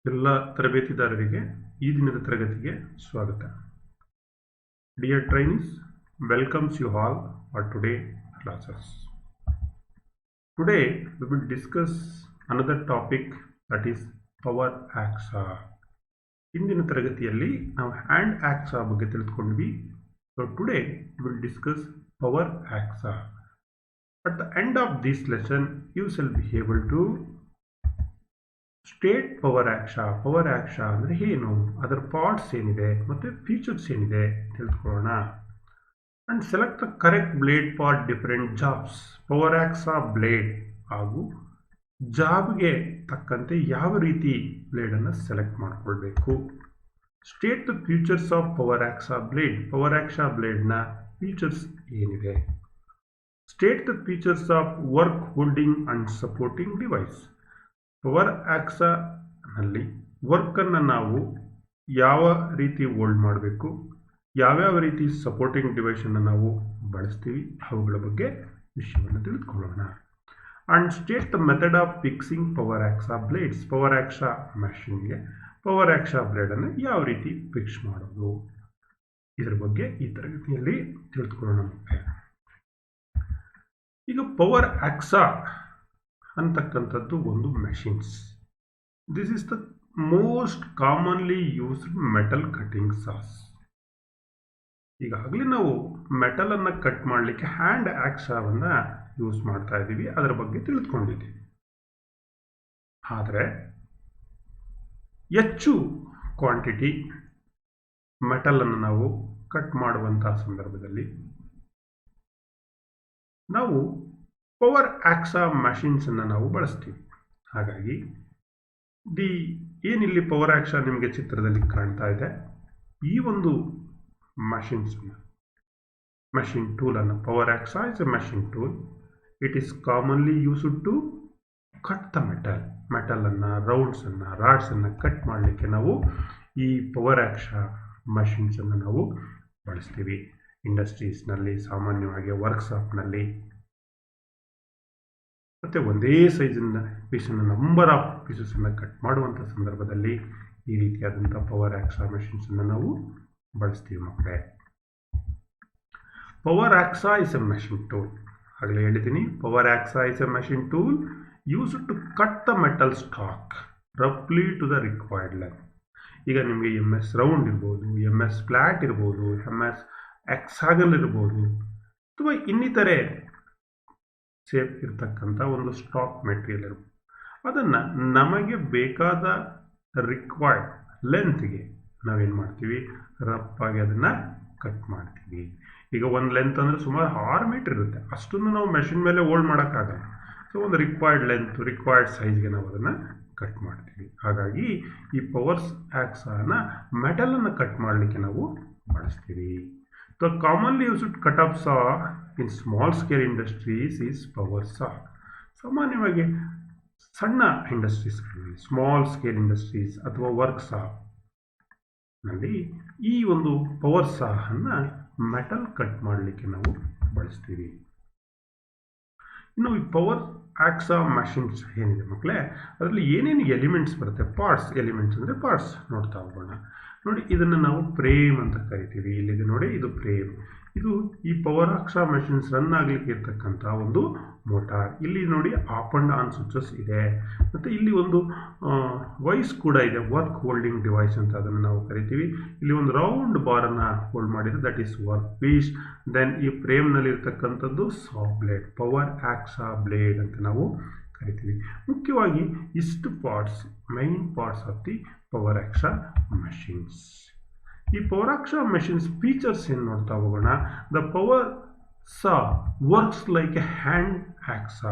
ಎಲ್ಲ ತರಬೇತಿದಾರರಿಗೆ ಈ ದಿನದ ತರಗತಿಗೆ ಸ್ವಾಗತ. Dear trainees, welcomes you all for today classes. Today we will discuss another topic, that is power AXA. ಇಂದಿನ ತರಗತಿಯಲ್ಲಿ ನಾವು ಹ್ಯಾಂಡ್ AXA ಬಗ್ಗೆ ತಿಳಿದುಕೊಂಡ್ವಿ. So today we will discuss power AXA. At the end of this lesson you shall be able to state power hacksaw ಅಂದರೆ ಏನು, ಅದರ parts ಏನಿದೆ ಮತ್ತು features ಏನಿದೆ ತಿಳಿದುಕೊಳ್ಳೋಣ. And select the correct blade for different jobs. Power hacksaw blade ಹಾಗೂ ಜಾಬ್ಗೆ ತಕ್ಕಂತೆ ಯಾವ ರೀತಿ ಬ್ಲೇಡನ್ನು ಸೆಲೆಕ್ಟ್ ಮಾಡಿಕೊಳ್ಬೇಕು. State the features of power hacksaw ಬ್ಲೇಡ್ನ ಫೀಚರ್ಸ್ ಏನಿದೆ. State the features of work holding and supporting device. Power ಆಕ್ಸಾನಲ್ಲಿ ವರ್ಕನ್ನು ನಾವು ಯಾವ ರೀತಿ ಹೋಲ್ಡ್ ಮಾಡಬೇಕು, ಯಾವ್ಯಾವ ರೀತಿ ಸಪೋರ್ಟಿಂಗ್ ಡಿವೈಸನ್ನು ನಾವು ಬಳಸ್ತೀವಿ, ಅವುಗಳ ಬಗ್ಗೆ ವಿಷಯವನ್ನು ತಿಳಿದುಕೊಳ್ಳೋಣ. And state the method of fixing power hacksaw blades. Power hacksaw ಮೆಷಿನ್ಗೆ ಪವರ್ ಆಕ್ಸಾ ಬ್ಲೇಡನ್ನು ಯಾವ ರೀತಿ ಫಿಕ್ಸ್ ಮಾಡೋದು, ಇದರ ಬಗ್ಗೆ ಈ ತರಗತಿಯಲ್ಲಿ ತಿಳಿದುಕೊಳ್ಳೋಣ. ಈಗ ಪವರ್ ಆಕ್ಸಾ ಅಂತಕ್ಕಂಥದ್ದು ಒಂದು machines. This is the most commonly used metal cutting sauce. ಈಗಾಗಲೇ ನಾವು ಮೆಟಲನ್ನು ಕಟ್ ಮಾಡಲಿಕ್ಕೆ ಹ್ಯಾಂಡ್ ಆಕ್ಸಾವನ್ನು ಯೂಸ್ ಮಾಡ್ತಾ ಇದ್ದೀವಿ, ಅದರ ಬಗ್ಗೆ ತಿಳಿದುಕೊಂಡಿದ್ದೀವಿ. ಆದರೆ ಹೆಚ್ಚು ಕ್ವಾಂಟಿಟಿ ಮೆಟಲನ್ನು ನಾವು ಕಟ್ ಮಾಡುವಂತಹ ಸಂದರ್ಭದಲ್ಲಿ ನಾವು ಪವರ್ ಆಕ್ಸಾ ಮೆಷಿನ್ಸನ್ನು ನಾವು ಬಳಸ್ತೀವಿ. ಹಾಗಾಗಿ ಏನಿಲ್ಲಿ ಪವರ್ ಆಕ್ಸಾ ನಿಮಗೆ ಚಿತ್ರದಲ್ಲಿ ಕಾಣ್ತಾ ಇದೆ, ಈ ಒಂದು ಮೆಷಿನ್ ಟೂಲನ್ನು, power hacksaw is a machine tool. It is commonly used to cut the ಮೆಟಲನ್ನು, ರೌಂಡ್ಸನ್ನು, ರಾಡ್ಸನ್ನು ಕಟ್ ಮಾಡಲಿಕ್ಕೆ ನಾವು ಈ ಪವರ್ ಆಕ್ಸಾ ಮೆಷಿನ್ಸನ್ನು ನಾವು ಬಳಸ್ತೀವಿ. ಇಂಡಸ್ಟ್ರೀಸ್ನಲ್ಲಿ, ಸಾಮಾನ್ಯವಾಗಿ ವರ್ಕ್ಶಾಪ್ನಲ್ಲಿ ಮತ್ತು ಒಂದೇ ಸೈಜಿನ ಪೀಸನ್ನು, ನಂಬರ್ ಆಫ್ ಪೀಸಸನ್ನು ಕಟ್ ಮಾಡುವಂಥ ಸಂದರ್ಭದಲ್ಲಿ ಈ ರೀತಿಯಾದಂಥ ಪವರ್ ಆಕ್ಸಾ ಮೆಷಿನ್ಸನ್ನು ನಾವು ಬಳಸ್ತೀವಿ ಮಕ್ಕಳೇ. Power hacksaw is a machine tool. ಆಗಲೇ ಹೇಳಿದ್ದೀನಿ, power hacksaw is a machine tool used to cut the metal stock ರಫ್ಲಿ ಟು ದ ರಿಕ್ವೈರ್ಡ್ ಲೆಂತ್. ಈಗ ನಿಮಗೆ MS ರೌಂಡ್ ಇರ್ಬೋದು, MS ಫ್ಲ್ಯಾಟ್ ಇರ್ಬೋದು, MS ಎಕ್ಸಾಗಲ್ ಇರ್ಬೋದು, ಅಥವಾ ಇನ್ನಿತರೆ ಸೇಫ್ ಇರ್ತಕ್ಕಂಥ ಒಂದು ಸ್ಟಾಕ್ ಮೆಟೀರಿಯಲ್ ಇರ್ಬೋದು, ಅದನ್ನು ನಮಗೆ ಬೇಕಾದ ರಿಕ್ವೈರ್ಡ್ ಲೆಂತ್ಗೆ ನಾವೇನು ಮಾಡ್ತೀವಿ, ರಫಾಗಿ ಅದನ್ನು ಕಟ್ ಮಾಡ್ತೀವಿ. ಈಗ ಒಂದು ಲೆಂತ್ ಅಂದರೆ ಸುಮಾರು 6 ಮೀಟರ್ ಇರುತ್ತೆ, ಅಷ್ಟನ್ನು ನಾವು ಮೆಷಿನ್ ಮೇಲೆ ಹೋಲ್ಡ್ ಮಾಡೋಕ್ಕಾಗಲ್ಲ. ಸೊ ಒಂದು ರಿಕ್ವೈರ್ಡ್ ಲೆಂತ್, ರಿಕ್ವೈರ್ಡ್ ಸೈಜ್ಗೆ ನಾವು ಅದನ್ನು ಕಟ್ ಮಾಡ್ತೀವಿ. ಹಾಗಾಗಿ ಈ ಪವರ್ ಆಕ್ಸಾನ ಮೆಟಲನ್ನು ಕಟ್ ಮಾಡಲಿಕ್ಕೆ ನಾವು ಬಳಸ್ತೀವಿ. The commonly used cut-off saw in small scale industries is power saw. ಸಾಮಾನ್ಯವಾಗಿ ಸಣ್ಣ ಇಂಡಸ್ಟ್ರೀಸ್ಗಳಲ್ಲಿ, ಸ್ಮಾಲ್ ಸ್ಕೇಲ್ ಇಂಡಸ್ಟ್ರೀಸ್ ಅಥವಾ ವರ್ಕ್ ಸಾನಲ್ಲಿ ಈ ಒಂದು ಪವರ್ ಸಾವನ್ನು ಮೆಟಲ್ ಕಟ್ ಮಾಡಲಿಕ್ಕೆ ನಾವು ಬಳಸ್ತೀವಿ. ಇನ್ನು ಈ ಪವರ್ ಆಕ್ಸಾ ಮೆಷಿನ್ಸ್ ಏನಿದೆ ಮಕ್ಕಳೇ, ಅದರಲ್ಲಿ ಏನೇನು ಎಲಿಮೆಂಟ್ಸ್ ಬರುತ್ತೆ, ಎಲಿಮೆಂಟ್ಸ್ ಅಂದರೆ ಪಾರ್ಟ್ಸ್ ನೋಡ್ತಾ ಹೋಗೋಣ. ನೋಡಿ, ಇದನ್ನು ನಾವು ಫ್ರೇಮ್ ಅಂತ ಕರಿತೀವಿ. ಇಲ್ಲಿದೆ ನೋಡಿ, ಇದು ಫ್ರೇಮ್. ಇದು ಈ ಪವರ್ ಆಕ್ಸಾ ಮೆಷಿನ್ಸ್ ರನ್ ಆಗಲಿಕ್ಕೆ ಇರ್ತಕ್ಕಂಥ ಒಂದು ಮೋಟಾರ್. ಇಲ್ಲಿ ನೋಡಿ ಆಫ್ ಆ್ಯಂಡ್ ಆನ್ ಸ್ವಿಚಸ್ ಇದೆ, ಮತ್ತು ಇಲ್ಲಿ ಒಂದು ವೈಸ್ ಕೂಡ ಇದೆ, ವರ್ಕ್ ಹೋಲ್ಡಿಂಗ್ ಡಿವೈಸ್ ಅಂತ ಅದನ್ನು ನಾವು ಕರಿತೀವಿ. ಇಲ್ಲಿ ಒಂದು ರೌಂಡ್ ಬಾರನ್ನು ಹೋಲ್ಡ್ ಮಾಡಿದರೆ that is work piece. Then ಈ ಫ್ರೇಮ್ನಲ್ಲಿ ಇರ್ತಕ್ಕಂಥದ್ದು saw blade, power hacksaw blade ಅಂತ ನಾವು ಕರಿತೀವಿ. ಮುಖ್ಯವಾಗಿ ಇಷ್ಟು parts, main parts of the power hacksaw machines. ಈ ಪವರ್ ಆಕ್ಸಾ ಮೆಷಿನ್ಸ್ ಫೀಚರ್ಸ್ ಏನು ನೋಡ್ತಾ ಹೋಗೋಣ. The power saw works like a hand hacksaw.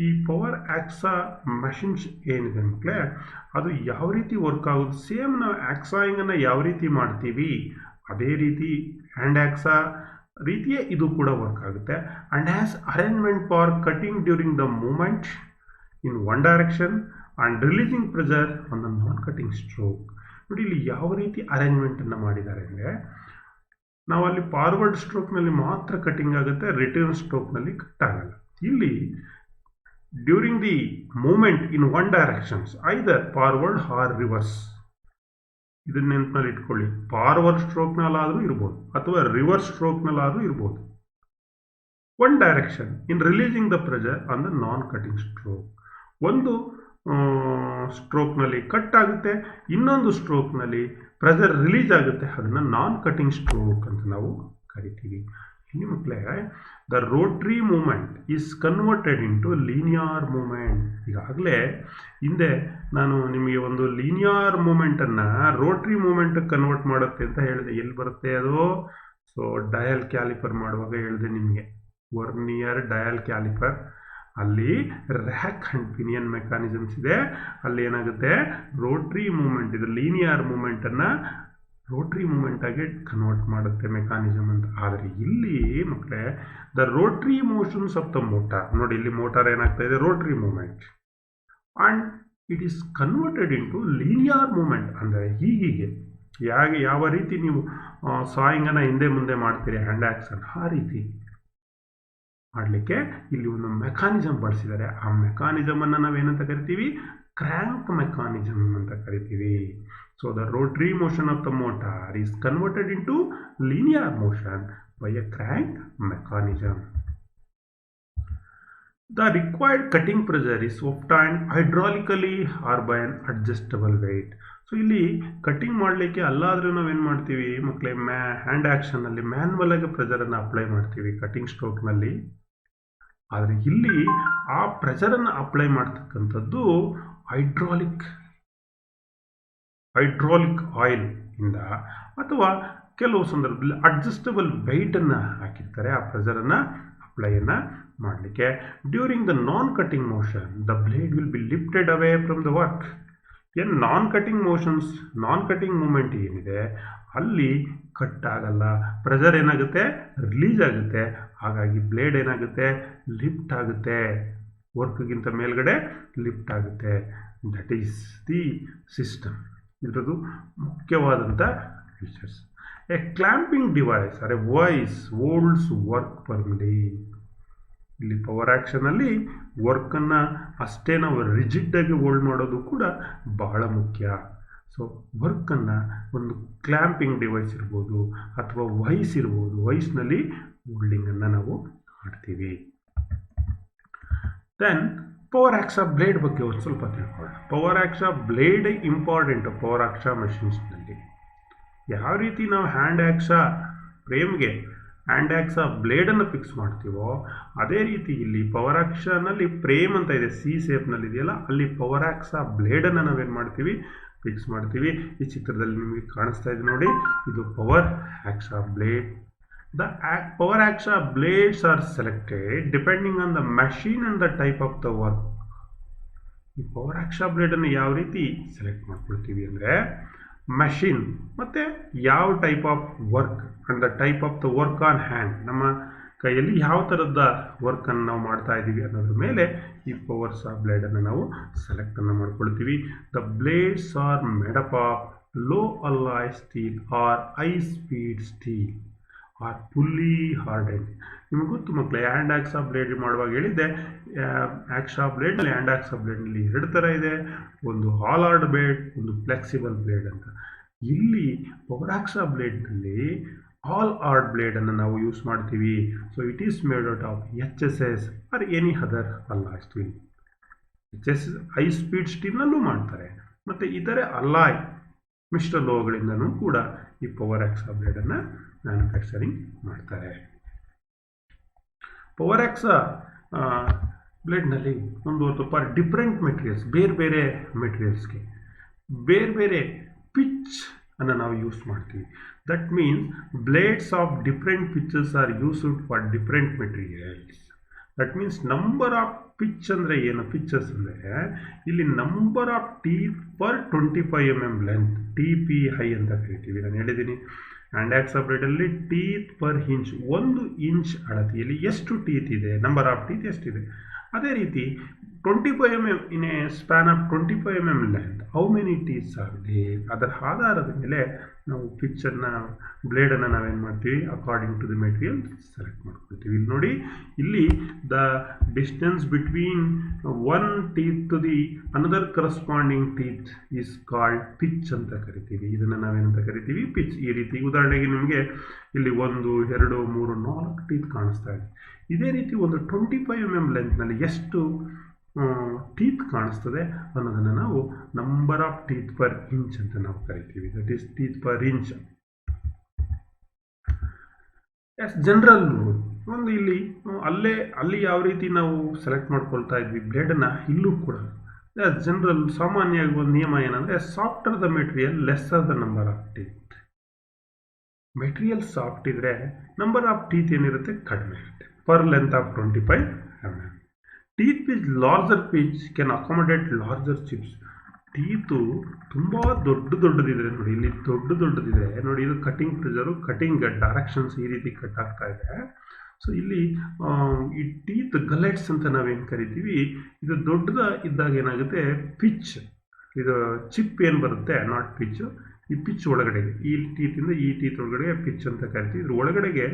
ಈ ಪವರ್ ಆಕ್ಸಾ ಮೆಷಿನ್ಸ್ ಏನಿದೆ ಮಕ್ಕಳೇ, ಅದು ಯಾವ ರೀತಿ ವರ್ಕ್ ಆಗೋದು, ಸೇಮ್ ನಾವು ಆಕ್ಸಾಯಿಂಗನ್ನು ಯಾವ ರೀತಿ ಮಾಡ್ತೀವಿ ಅದೇ ರೀತಿ ಹ್ಯಾಂಡ್ ಆಕ್ಸಾ ರೀತಿಯೇ ಇದು ಕೂಡ ವರ್ಕ್ ಆಗುತ್ತೆ. And has arrangement for cutting during the movement in one direction and releasing pressure on the non cutting stroke. ನೋಡಿ, ಇಲ್ಲಿ ಯಾವ ರೀತಿ ಅರೇಂಜ್ಮೆಂಟನ್ನು ಮಾಡಿದ್ದಾರೆ ಅಂದರೆ, ನಾವು ಅಲ್ಲಿ ಫಾರ್ವರ್ಡ್ ಸ್ಟ್ರೋಕ್ನಲ್ಲಿ ಮಾತ್ರ ಕಟಿಂಗ್ ಆಗುತ್ತೆ, ರಿಟರ್ನ್ ಸ್ಟ್ರೋಕ್ನಲ್ಲಿ ಕಟ್ ಆಗಲ್ಲ. ಇಲ್ಲಿ during the movement in one directions either forward or reverse. ಇದನ್ನ ನೆನಪಿನಲ್ಲಿ ಇಟ್ಕೊಳ್ಳಿ, ಫಾರ್ವರ್ಡ್ ಸ್ಟ್ರೋಕ್ನಲ್ಲಾದರೂ ಇರ್ಬೋದು ಅಥವಾ ರಿವರ್ಸ್ ಸ್ಟ್ರೋಕ್ನಲ್ಲಾದರೂ ಇರ್ಬೋದು. One direction in releasing the pressure on the non cutting stroke. ಒಂದು ಸ್ಟ್ರೋಕ್ನಲ್ಲಿ ಕಟ್ ಆಗುತ್ತೆ, ಇನ್ನೊಂದು ಸ್ಟ್ರೋಕ್ನಲ್ಲಿ ಪ್ರೆಷರ್ ರಿಲೀಸ್ ಆಗುತ್ತೆ, ಅದನ್ನು ನಾನ್ ಕಟಿಂಗ್ ಸ್ಟ್ರೋಕ್ ಅಂತ ನಾವು ಕರಿತೀವಿ. ಇಲ್ಲಿ ಮಕ್ಕಳೇ, the rotary movement is converted into linear movement. ಈಗಾಗಲೇ ಹಿಂದೆ ನಾನು ನಿಮಗೆ ಒಂದು ಲೀನಿಯರ್ ಮೂಮೆಂಟನ್ನು ರೋಟ್ರಿ ಮೂಮೆಂಟ್ ಕನ್ವರ್ಟ್ ಮಾಡುತ್ತೆ ಅಂತ ಹೇಳಿದೆ. ಎಲ್ಲಿ ಬರುತ್ತೆ ಅದು? ಸೊ ಡಯಲ್ ಕ್ಯಾಲಿಪರ್ ಮಾಡುವಾಗ ಹೇಳಿದೆ ನಿಮಗೆ, ವರ್ನಿಯರ್ ಡಯಲ್ ಕ್ಯಾಲಿಪರ್ ಅಲ್ಲಿ ರ್ಯಾಕ್ ಅಂಡ್ ಪಿನಿಯನ್ ಮೆಕ್ಯಾನಿಸಮ್ಸ್ ಇದೆ. ಅಲ್ಲಿ ಏನಾಗುತ್ತೆ, ರೋಟ್ರಿ ಮೂಮೆಂಟ್, ಇದು ಲೀನಿಯರ್ ಮೂಮೆಂಟನ್ನು ರೋಟ್ರಿ ಮೂಮೆಂಟ್ ಆಗಿ ಕನ್ವರ್ಟ್ ಮಾಡುತ್ತೆ ಮೆಕ್ಯಾನಿಸಮ್ ಅಂತ. ಆದರೆ ಇಲ್ಲಿ ಮಕ್ಕಳೇ, the rotary motions of the motor, ನೋಡಿ ಇಲ್ಲಿ ಮೋಟಾರ್ ಏನಾಗ್ತಾ ಇದೆ, rotary movement, and it is converted into linear movement. ಅಂದರೆ ಹೀಗೆ ಯಾವ ರೀತಿ ನೀವು ಸಾಯಿಂಗನ್ನು ಹಿಂದೆ ಮುಂದೆ ಮಾಡ್ತೀರಿ ಹ್ಯಾಂಡ್ ಆ್ಯಕ್ಷನ್, ಆ ರೀತಿ ಮಾಡಲಿಕ್ಕೆ ಇಲ್ಲಿ ಒಂದು ಮೆಕ್ಯಾನಿಸಮ್ ಬಳಸಿದ್ದಾರೆ. ಆ ಮೆಕ್ಯಾನಿಸಮನ್ನು ನಾವೇನಂತ ಕರಿತೀವಿ, ಕ್ರ್ಯಾಂಕ್ ಮೆಕ್ಯಾನಿಸಮ್ ಅಂತ ಕರಿತೀವಿ. So the rotary motion of the motor is converted into linear motion by A crank mechanism. The required cutting pressure is obtained hydraulically or by an adjustable weight. So ಇಲ್ಲಿ cutting ಮಾಡಲಿಕ್ಕೆ ಅಲ್ಲಾದರೂ ನಾವೇನು ಮಾಡ್ತೀವಿ ಮಕ್ಕಳೇ, hand ಆ್ಯಕ್ಷನಲ್ಲಿ manual ಆಗಿ ಪ್ರೆಷರನ್ನು apply ಮಾಡ್ತೀವಿ cutting ಸ್ಟ್ರೋಕ್ನಲ್ಲಿ. ಆದರೆ ಇಲ್ಲಿ ಆ ಪ್ರೆಷರನ್ನು ಅಪ್ಲೈ ಮಾಡ್ತಕ್ಕಂಥದ್ದು ಹೈಡ್ರಾಲಿಕ್ ಆಯಿಲ್ ಇಂದ, ಅಥವಾ ಕೆಲವು ಸಂದರ್ಭದಲ್ಲಿ ಅಡ್ಜಸ್ಟಬಲ್ ವೆಯ್ಟನ್ನು ಹಾಕಿರ್ತಾರೆ ಆ ಪ್ರೆಷರನ್ನು ಅಪ್ಲೈಯನ್ನು ಮಾಡಲಿಕ್ಕೆ. During the non cutting motion the blade will B lifted away from the work. ಏನು ನಾನ್ ಕಟಿಂಗ್ ಮೂಮೆಂಟ್ ಏನಿದೆ ಅಲ್ಲಿ ಕಟ್ ಆಗಲ್ಲ, ಪ್ರೆಷರ್ ಏನಾಗುತ್ತೆ, ರಿಲೀಸ್ ಆಗುತ್ತೆ. ಹಾಗಾಗಿ ಬ್ಲೇಡ್ ಏನಾಗುತ್ತೆ, ಲಿಫ್ಟ್ ಆಗುತ್ತೆ, ವರ್ಕ್ಗಿಂತ ಮೇಲ್ಗಡೆ ಲಿಫ್ಟ್ ಆಗುತ್ತೆ. That is the system. ಇದರದ್ದು ಮುಖ್ಯವಾದಂಥ features. A clamping device or a vice holds work firmly. ಇಲ್ಲಿ ಪವರ್ ಆ್ಯಕ್ಷನಲ್ಲಿ ವರ್ಕನ್ನು ಅಷ್ಟೇ ನಾವು ರಿಜಿಡ್ಡಾಗಿ ಹೋಲ್ಡ್ ಮಾಡೋದು ಕೂಡ ಬಹಳ ಮುಖ್ಯ. ಸೊ ವರ್ಕನ್ನು ಒಂದು ಕ್ಲ್ಯಾಂಪಿಂಗ್ ಡಿವೈಸ್ ಇರ್ಬೋದು ಅಥವಾ ವೈಸ್ ಇರ್ಬೋದು, ವೈಸ್ನಲ್ಲಿ ಹೋಲ್ಡಿಂಗನ್ನು ನಾವು ಮಾಡ್ತೀವಿ. ದೆನ್ ಪವರ್ ಆ್ಯಕ್ಷ ಬ್ಲೇಡ್ ಬಗ್ಗೆ ಒಂದು ಸ್ವಲ್ಪ ತಿಳ್ಕೊಳ್ಳೋಣ. Power hacksaw blade important power hacksaw ಮೆಷಿನ್ಸ್ನಲ್ಲಿ. ಯಾವ ರೀತಿ ನಾವು ಹ್ಯಾಂಡ್ ಆ್ಯಕ್ಷ ಫ್ರೇಮ್ಗೆ ಹ್ಯಾಂಡ್ ಆ್ಯಕ್ಷ ಬ್ಲೇಡನ್ನು ಫಿಕ್ಸ್ ಮಾಡ್ತೀವೋ ಅದೇ ರೀತಿ ಇಲ್ಲಿ ಪವರ್ ಆ್ಯಕ್ಷನಲ್ಲಿ ಫ್ರೇಮ್ ಅಂತ ಇದೆ, ಸಿ ಸೇಪ್ನಲ್ಲಿ ಇದೆಯಲ್ಲ, ಅಲ್ಲಿ ಪವರ್ ಆ್ಯಕ್ಷ ಬ್ಲೇಡನ್ನು ನಾವೇನು ಮಾಡ್ತೀವಿ, ಫಿಕ್ಸ್ ಮಾಡ್ತೀವಿ. ಈ ಚಿತ್ರದಲ್ಲಿ ನಿಮಗೆ ಕಾಣಿಸ್ತಾ ಇದೆ ನೋಡಿ, ಇದು power hacksaw blade. The power hacksaw blades are selected depending on the machine and the type of the work. ಈ ಪವರ್ ಆ್ಯಕ್ಷ ಬ್ಲೇಡನ್ನು ಯಾವ ರೀತಿ ಸೆಲೆಕ್ಟ್ ಮಾಡ್ಕೊಳ್ತೀವಿ ಅಂದರೆ, ಮೆಷಿನ್ ಮತ್ತು ಯಾವ type of work and the type of the work on hand, ನಮ್ಮ ಕೈಯಲ್ಲಿ ಯಾವ ಥರದ ವರ್ಕನ್ನು ನಾವು ಮಾಡ್ತಾ ಇದ್ದೀವಿ ಅನ್ನೋದ್ರ ಮೇಲೆ ಈ ಪವರ್ಸ್ ಆಫ್ ಬ್ಲೇಡನ್ನು ನಾವು ಸೆಲೆಕ್ಟನ್ನು ಮಾಡ್ಕೊಳ್ತೀವಿ. The blades are made up of low alloy steel or high speed steel or fully hardened. ನಿಮಗೆ ಗೊತ್ತು ಮಕ್ಕಳೇ, ಹ್ಯಾಂಡ್ ಆ್ಯಕ್ಷ ಬ್ಲೇಡ್ ಮಾಡುವಾಗ ಹೇಳಿದ್ದೆ, ಆ್ಯಕ್ಷ ಬ್ಲೇಡ್ನಲ್ಲಿ ಹ್ಯಾಂಡ್ ಆ್ಯಕ್ಷ ಬ್ಲೇಡ್ನಲ್ಲಿ ಎರಡು ಥರ ಇದೆ, ಒಂದು ಹಾಲಾರ್ಡ್ ಬ್ಲೇಡ್, ಒಂದು ಫ್ಲೆಕ್ಸಿಬಲ್ ಬ್ಲೇಡ್ ಅಂತ. ಇಲ್ಲಿ ಪವರ್ ಆ್ಯಕ್ಷ ಬ್ಲೇಡ್ನಲ್ಲಿ ಆಲ್ ಹಾರ್ಡ್ ಬ್ಲೇಡನ್ನು ನಾವು ಯೂಸ್ ಮಾಡ್ತೀವಿ. So it is made out of HSS or any other alloy steel. HSS high speed ಸ್ಟೀಲ್ನಲ್ಲೂ ಮಾಡ್ತಾರೆ, ಮತ್ತು ಇತರೆ ಅಲಾಯ್ ಮಿಶ್ರ ಲೋಹಗಳಿಂದನೂ ಕೂಡ ಈ ಪವರ್ ಆ್ಯಕ್ಷ ಬ್ಲೇಡನ್ನು ಮ್ಯಾನುಫ್ಯಾಕ್ಚರಿಂಗ್ ಮಾಡ್ತಾರೆ. ಪವರ್ ಆ್ಯಕ್ಷ ಬ್ಲೇಡ್ನಲ್ಲಿ ಒಂದು ಫಾರ್ ಡಿಫ್ರೆಂಟ್ ಮೆಟೀರಿಯಲ್ಸ್, ಬೇರೆ ಬೇರೆ ಮೆಟೀರಿಯಲ್ಸ್ಗೆ ಬೇರೆ ಬೇರೆ ಪಿಚ್ ಅನ್ನು ನಾವು ಯೂಸ್ ಮಾಡ್ತೀವಿ. That means blades of different pitches are used for different materials. That means number of pitch ಅಂದರೆ ಏನು, ಪಿಚಸ್ ಅಂದರೆ ಇಲ್ಲಿ number of teeth per 25 mm length, TPI ಅಂತ ಕರಿತೀವಿ. ನಾನು ಹೇಳಿದ್ದೀನಿ, ಹ್ಯಾಂಡ್ ಆ್ಯಕ್ಷ ಬ್ಲೇಡಲ್ಲಿ ಟೀತ್ ಪರ್ ಇಂಚ್, 1 ಇಂಚ್ ಅಳತೆಯಲ್ಲಿ ಎಷ್ಟು ಟೀತ್ ಇದೆ, ನಂಬರ್ ಆಫ್ ಟೀತ್ ಎಷ್ಟಿದೆ. ಅದೇ ರೀತಿ 25 mm in a span of 25 mm length, how many teeths are they, ಅದರ ಆಧಾರದ ಮೇಲೆ ನಾವು ಪಿಚ್ಚನ್ನು ಬ್ಲೇಡನ್ನು ನಾವೇನು ಮಾಡ್ತೀವಿ according to the material select ಮಾಡ್ಕೊಳ್ತೀವಿ. ಇಲ್ಲಿ ನೋಡಿ, ಇಲ್ಲಿ the distance between one teeth to the another corresponding teeth is called pitch ಅಂತ ಕರಿತೀವಿ. ಇದನ್ನು ನಾವೇನಂತ ಕರಿತೀವಿ? ಪಿಚ್. ಈ ರೀತಿ ಉದಾಹರಣೆಗೆ ನಿಮಗೆ ಇಲ್ಲಿ 1 2 3 4 ಟೀತ್ ಕಾಣಿಸ್ತಾ ಇದೆ. ಇದೇ ರೀತಿ ಒಂದು 25 mm ಲೆಂತ್ನಲ್ಲಿ ಎಷ್ಟು ಟೀತ್ ಕಾಣಿಸ್ತದೆ ಅನ್ನೋದನ್ನು ನಾವು number of teeth per inch ಅಂತ ನಾವು ಕರಿತೀವಿ. That is teeth per inch. As general rule. ಒಂದು ಅಲ್ಲಿ ಯಾವ ರೀತಿ ನಾವು ಸೆಲೆಕ್ಟ್ ಮಾಡ್ಕೊಳ್ತಾ ಇದ್ವಿ ಬ್ಲೇಡನ್ನು, ಇಲ್ಲೂ ಕೂಡ ಜನರಲ್ ಸಾಮಾನ್ಯವಾಗಿ ಒಂದು ನಿಯಮ ಏನಂದರೆ, softer the material lesser the number of teeth. Material soft ಇದ್ರೆ ನಂಬರ್ ಆಫ್ ಟೀತ್ ಏನಿರುತ್ತೆ ಕಡಿಮೆ ಇರುತ್ತೆ. Per length of 25 mm. Teeth with larger pitch can accommodate larger chips. ಟೀತು ತುಂಬ ದೊಡ್ಡದಿದ್ರೆ ನೋಡಿ, ಇಲ್ಲಿ ದೊಡ್ಡದಿದೆ ನೋಡಿ, ಇದು ಕಟಿಂಗ್ ಪ್ರೆಜರು, ಕಟಿಂಗ್ ಡೈರೆಕ್ಷನ್ಸ್ ಈ ರೀತಿ ಕಟ್ ಆಗ್ತಾ ಇದೆ. ಸೊ ಇಲ್ಲಿ ಈ ಟೀತ್ ಗಲೆಟ್ಸ್ ಅಂತ ನಾವೇನು ಕರಿತೀವಿ, ಇದು ದೊಡ್ಡದ ಇದ್ದಾಗ ಏನಾಗುತ್ತೆ, ಪಿಚ್, ಇದು ಚಿಪ್ ಏನು ಬರುತ್ತೆ, ನಾಟ್ ಪಿಚ್, ಈ ಪಿಚ್ ಒಳಗಡೆಗೆ, ಈ ಟೀತಿಂದ ಈ ಟೀತ್ ಒಳಗಡೆ ಪಿಚ್ ಅಂತ ಕರಿತೀವಿ. ಇದ್ರ ಒಳಗಡೆಗೆ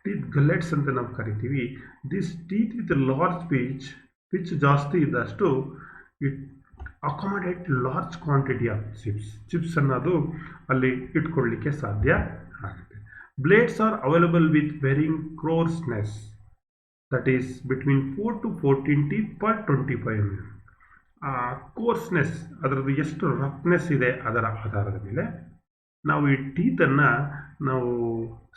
ಟೀತ್ ಗಲೆಟ್ಸ್ ಅಂತ ನಾವು ಕರಿತೀವಿ. This teeth with large pitch ಜಾಸ್ತಿ ಇದ್ದಷ್ಟು it accommodate large quantity of chips ಅನ್ನೋದು ಅಲ್ಲಿ ಇಟ್ಕೊಳ್ಳಿಕ್ಕೆ ಸಾಧ್ಯ ಆಗುತ್ತೆ. Blades are available with varying coarseness, that is between 4 to 14 teeth per 25 mm. Coarseness, ಅದರದ್ದು ಎಷ್ಟು ರಫ್ನೆಸ್ ಇದೆ ಅದರ ಆಧಾರದ ಮೇಲೆ ನಾವು ಈ ಟೀತನ್ನು ನಾವು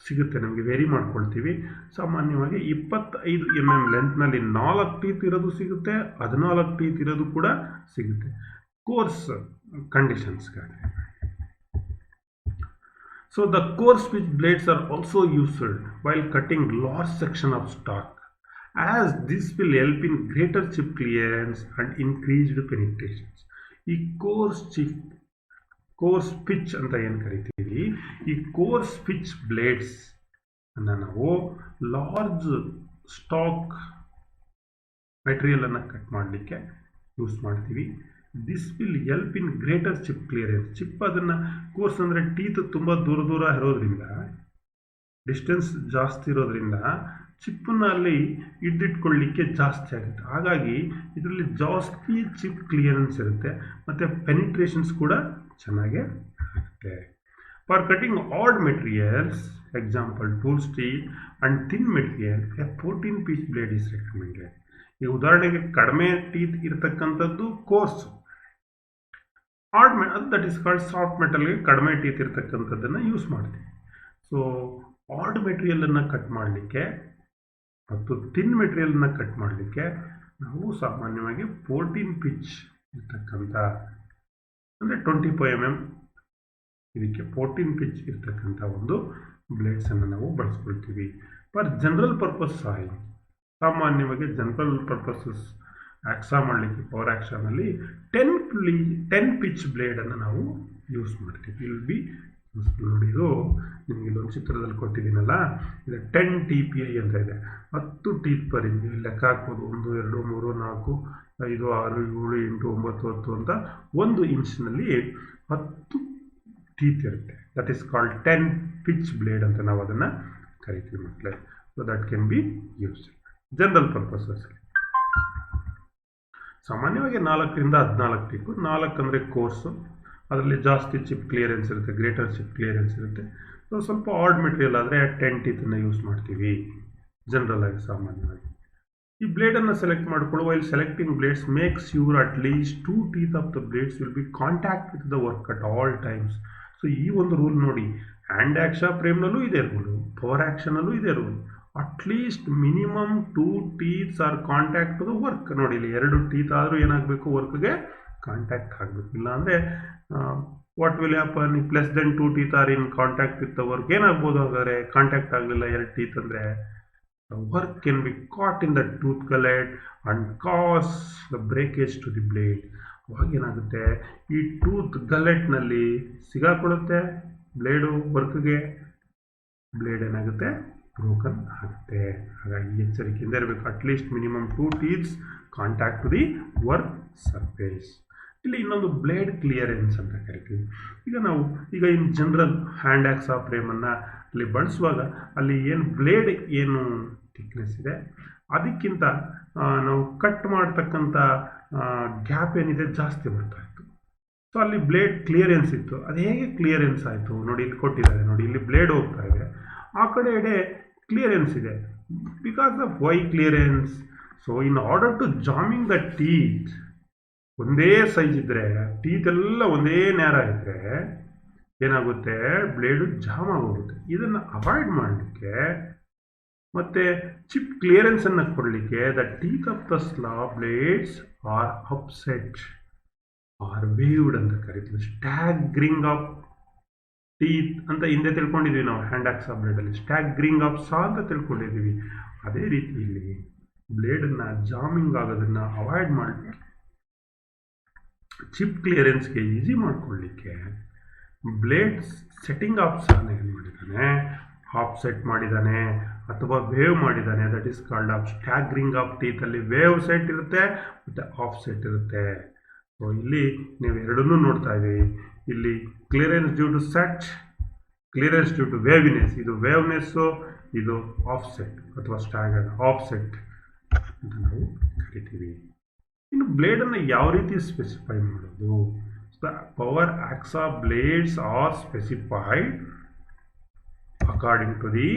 ಸಿಗುತ್ತೆ ನಮಗೆ ವೇರಿ ಮಾಡ್ಕೊಳ್ತೀವಿ. ಸಾಮಾನ್ಯವಾಗಿ 25 mm ಲೆಂತ್ನಲ್ಲಿ 4 ಟೀತ್ ಇರೋದು ಸಿಗುತ್ತೆ, 14 ಟೀತ್ ಇರೋದು ಕೂಡ ಸಿಗುತ್ತೆ ಕೋರ್ಸ್ ಕಂಡೀಷನ್ಸ್ಗಾಗಿ. So the coarse pitch blades are also used while cutting large section of stock, as this will help in greater chip clearance and increased penetrations. ಈ ಕೋರ್ಸ್ ಪಿಚ್ ಅಂತ ಏನು ಕರಿತೀವಿ, ಈ ಕೋರ್ಸ್ ಪಿಚ್ ಬ್ಲೇಡ್ಸ್ ಅನ್ನು ನಾವು large stock material ಅನ್ನು cut ಮಾಡಲಿಕ್ಕೆ use ಮಾಡ್ತೀವಿ. This will help in greater chip clearance. Chip ಅದನ್ನು ಕೋರ್ಸ್ ಅಂದರೆ ಟೀತ್ ತುಂಬ ದೂರ ಇರೋದ್ರಿಂದ, ಡಿಸ್ಟೆನ್ಸ್ ಜಾಸ್ತಿ ಇರೋದ್ರಿಂದ ಚಿಪ್ಪನ್ನು ಅಲ್ಲಿ ಹಿಡಿದಿಟ್ಕೊಳ್ಳಿಕ್ಕೆ ಜಾಸ್ತಿ ಆಗುತ್ತೆ. ಹಾಗಾಗಿ ಇದರಲ್ಲಿ ಜಾಸ್ತಿ ಚಿಪ್ ಕ್ಲಿಯರೆನ್ಸ್ ಇರುತ್ತೆ ಮತ್ತು ಪೆನಿಟ್ರೇಷನ್ಸ್ ಕೂಡ ಚೆನ್ನಾಗೇ ಆಗುತ್ತೆ. For cutting hard materials, example tool steel and thin material, a 14 piece blade is recommended. ಈ ಉದಾಹರಣೆಗೆ ಕಡಿಮೆ ಟೀತ್ ಇರತಕ್ಕಂಥದ್ದು coarse, hard that is called soft ಮೆಟಲ್ಗೆ ಕಡಿಮೆ ಟೀತ್ ಇರತಕ್ಕಂಥದ್ದನ್ನು ಯೂಸ್ ಮಾಡ್ತೀವಿ. ಸೊ ಆಡ್ ಮೆಟೀರಿಯಲನ್ನು ಕಟ್ ಮಾಡಲಿಕ್ಕೆ ಮತ್ತು ಥಿನ್ ಮೆಟೀರಿಯಲ್ನ ಕಟ್ ಮಾಡಲಿಕ್ಕೆ ನಾವು ಸಾಮಾನ್ಯವಾಗಿ 14 ಪಿಚ್ ಇರ್ತಕ್ಕಂಥ, ಅಂದರೆ 25 mm, ಇದಕ್ಕೆ 14 ಪಿಚ್ ಇರ್ತಕ್ಕಂಥ ಒಂದು ಬ್ಲೇಡ್ಸನ್ನು ನಾವು ಬಳಸ್ಕೊಳ್ತೀವಿ. ಫಾರ್ ಜನರಲ್ ಪರ್ಪಸ್ ಸಾಯಿಂಗ್, ಸಾಮಾನ್ಯವಾಗಿ ಜನರಲ್ ಪರ್ಪಸಸ್ ಆಕ್ಸಾ ಮಾಡಲಿಕ್ಕೆ ಪವರ್ ಆ್ಯಕ್ಷನಲ್ಲಿ 10 ಪಿಚ್ ಬ್ಲೇಡನ್ನು ನಾವು ಯೂಸ್ ಮಾಡ್ತೀವಿ. ವಿಲ್ ಬಿ ನೋಡಿ, ಇದು ನಿಮಗೆ ಇಲ್ಲೊಂದು ಚಿತ್ರದಲ್ಲಿ ಕೊಟ್ಟಿದ್ದೀನಲ್ಲ, ಇದು 10 TPI ಅಂತ ಇದೆ. 10 ಟೀತ್ ಪರ್ ಇಂಚ್ ಲೆಕ್ಕ ಹಾಕ್ಬೋದು. 1 2 3 4 5 6 7 8 9 10 ಅಂತ 1 ಇಂಚ್ನಲ್ಲಿ 10 ಟೀತ್ ಇರುತ್ತೆ. That is called 10 pitch blade ಅಂತ ನಾವು ಅದನ್ನು ಕರಿತೀವಿ ಮಕ್ಕಳೇ. So that can be used general purposes. ಸಾಮಾನ್ಯವಾಗಿ 4 ರಿಂದ 14 ಟೀಕು. 4 ಅಂದರೆ ಕೋರ್ಸು, ಅದರಲ್ಲಿ ಜಾಸ್ತಿ ಚಿಪ್ ಕ್ಲಿಯರೆನ್ಸ್ ಇರುತ್ತೆ, ಗ್ರೇಟರ್ ಚಿಪ್ ಕ್ಲಿಯರೆನ್ಸ್ ಇರುತ್ತೆ. ಸೊ ಸ್ವಲ್ಪ ಆಡ್ ಮೆಟೀರಿಯಲ್ ಆದರೆ 10 ಟೀತನ್ನು ಯೂಸ್ ಮಾಡ್ತೀವಿ ಜನರಲ್ ಆಗಿ ಸಾಮಾನ್ಯವಾಗಿ. ಈ ಬ್ಲೇಡನ್ನು ಸೆಲೆಕ್ಟ್ ಮಾಡಿಕೊಳ್ಳುವ while selecting blades makes your at least 2 teeth of the blades will be contact with the work at all times. So ಈ ಒಂದು ರೂಲ್ ನೋಡಿ, ಹ್ಯಾಂಡ್ ಆ್ಯಕ್ಷಾ ಫ್ರೇಮ್ನಲ್ಲೂ ಇದೆ ರೂಲು, ಪವರ್ ಆ್ಯಕ್ಷನಲ್ಲೂ ಇದೆ rule. At least minimum 2 teeths are contact to the work. ನೋಡಿ, ಇಲ್ಲಿ 2 teeth ಆದರೂ ಏನಾಗಬೇಕು, ವರ್ಕ್ಗೆ ಕಾಂಟ್ಯಾಕ್ಟ್ ಆಗಬೇಕು. ಇಲ್ಲಾಂದರೆ what will happen, if less than 2 teeth are in contact with the work, ಏನಾಗ್ಬೋದು ಹಾಗಾದರೆ? ಕಾಂಟ್ಯಾಕ್ಟ್ ಆಗಲಿಲ್ಲ 2 ಟೀತ್ ಅಂದರೆ, work can be caught in the tooth gullet and cause the breakage to the blade. ಅವಾಗ ಏನಾಗುತ್ತೆ, ಈ tooth ಗಲೆಟ್ನಲ್ಲಿ ಸಿಗಾಕೊಳ್ಳುತ್ತೆ blade, ವರ್ಕ್ಗೆ ಬ್ಲೇಡ್ ಏನಾಗುತ್ತೆ, ಬ್ರೋಕನ್ ಆಗುತ್ತೆ. ಹಾಗಾಗಿ ಎಚ್ಚರಿಕೆಯಿಂದ ಇರಬೇಕು. At least minimum 2 teeths contact to the work surface. ಇಲ್ಲಿ ಇನ್ನೊಂದು ಬ್ಲೇಡ್ ಕ್ಲಿಯರೆನ್ಸ್ ಅಂತ ಕರಿತೀವಿ. ಈಗ ಇನ್ ಜನರಲ್ ಹ್ಯಾಂಡ್ ಆಕ್ಸಾ ಫ್ರೇಮನ್ನು ಅಲ್ಲಿ ಬಳಸುವಾಗ ಅಲ್ಲಿ ಏನು ಬ್ಲೇಡ್ ಏನು ಥಿಕ್ನೆಸ್ ಇದೆ ಅದಕ್ಕಿಂತ ನಾವು ಕಟ್ ಮಾಡ್ತಕ್ಕಂಥ ಗ್ಯಾಪ್ ಏನಿದೆ ಜಾಸ್ತಿ ಬರ್ತಾ ಇತ್ತು. ಸೊ ಅಲ್ಲಿ ಬ್ಲೇಡ್ ಕ್ಲಿಯರೆನ್ಸ್ ಇತ್ತು. ಅದು ಹೇಗೆ ಕ್ಲಿಯರೆನ್ಸ್ ಆಯಿತು ನೋಡಿ, ಇಲ್ಲಿ ಕೊಟ್ಟಿದ್ದಾರೆ ನೋಡಿ, ಇಲ್ಲಿ ಬ್ಲೇಡ್ ಹೋಗ್ತಾ ಇದೆ, ಆ ಕಡೆ ಕ್ಲಿಯರೆನ್ಸ್ ಇದೆ. Because of why clearance? So in order to jamming the teeth, ಒಂದೇ ಸೈಜ್ ಇದ್ದರೆ, ಟೀತ್ ಎಲ್ಲ ಒಂದೇ ನೇರ ಇದ್ದರೆ ಏನಾಗುತ್ತೆ, ಬ್ಲೇಡು ಜಾಮ್ ಆಗೋಗುತ್ತೆ. ಇದನ್ನು ಅವಾಯ್ಡ್ ಮಾಡಲಿಕ್ಕೆ ಮತ್ತು ಚಿಪ್ ಕ್ಲಿಯರೆನ್ಸನ್ನು ಕೊಡಲಿಕ್ಕೆ the teeth of the saw blades are offset or waved ಅಂತ ಕರಿತೀವಿ. ಸ್ಟ್ಯಾಗ್ರಿಂಗ್ ಆಫ್ ಟೀತ್ ಅಂತ ಹಿಂದೆ ತಿಳ್ಕೊಂಡಿದ್ವಿ ನಾವು ಹ್ಯಾಂಡ್ ಆಕ್ಸಾ ಬ್ಲೇಡಲ್ಲಿ, ಸ್ಟ್ಯಾಗ್ರಿಂಗ್ ಆಫ್ ಸಾ ಅಂತ ತಿಳ್ಕೊಂಡಿದ್ದೀವಿ. ಅದೇ ರೀತಿ ಇಲ್ಲಿ ಬ್ಲೇಡನ್ನು ಜಾಮಿಂಗ್ ಆಗೋದನ್ನು ಅವಾಯ್ಡ್ ಮಾಡಲಿಕ್ಕೆ, ಚಿಪ್ ಕ್ಲಿಯರೆನ್ಸ್ಗೆ ಈಸಿ ಮಾಡಿಕೊಳ್ಳಿಕ್ಕೆ ಬ್ಲೇಡ್ ಸೆಟ್ಟಿಂಗ್ ಆಪ್ಷನ್ ಏನು ಮಾಡಿದ್ದಾನೆ, ಆಫ್ಸೆಟ್ ಮಾಡಿದ್ದಾನೆ ಅಥವಾ ವೇವ್ ಮಾಡಿದ್ದಾನೆ. That is called of staggering of ಟೀತಲ್ಲಿ ವೇವ್ ಸೆಟ್ ಇರುತ್ತೆ ಮತ್ತು ಆಫ್ಸೆಟ್ ಇರುತ್ತೆ. ಸೊ ಇಲ್ಲಿ ನೀವು ಎರಡನ್ನೂ ನೋಡ್ತಾ ಇದ್ದೀವಿ. ಇಲ್ಲಿ clearance due to set, clearance due to waviness. ಇದು ವೇವ್ನೆಸ್ಸು, ಇದು ಆಫ್ಸೆಟ್ ಅಥವಾ ಸ್ಟ್ಯಾಗರ್ಡ್ ಆಫ್ಸೆಟ್ ಅಂತ ನಾವು ಕರಿತೀವಿ. ಇನ್ನು ಬ್ಲೇಡನ್ನು ಯಾವ ರೀತಿ ಸ್ಪೆಸಿಫೈ ಮಾಡೋದು? The power hacksaw blades are specified according to the